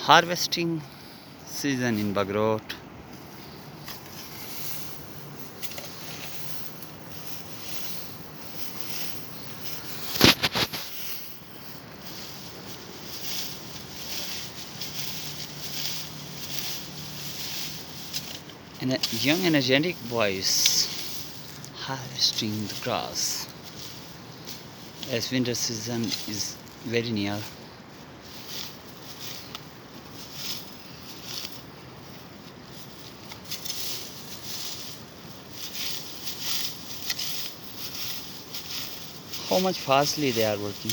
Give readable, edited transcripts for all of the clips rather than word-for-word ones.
Harvesting season in Bagrot. And young energetic boys harvesting the grass as winter season is very near. How much fastly they are working.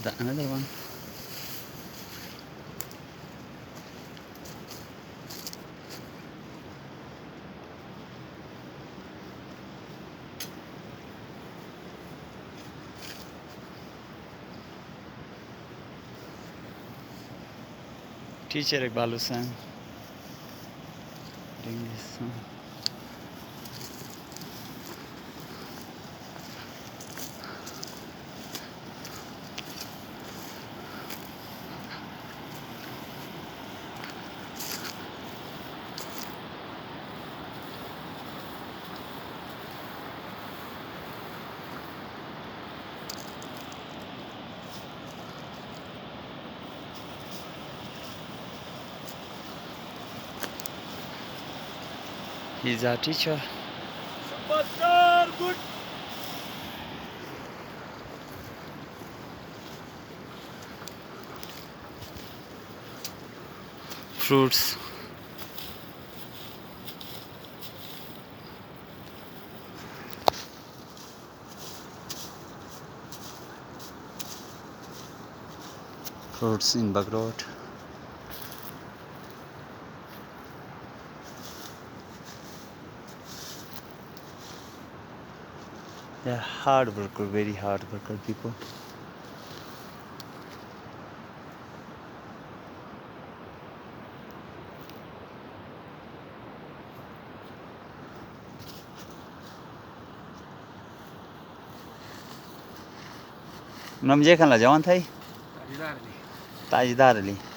The another one. Teacher Iqbal Hussain doing this. He's a teacher. Good. Fruits. Fruits in Bagrot. They are hard worker, very hard worker people. Namje khanla jawan thai? Tajdar Ali.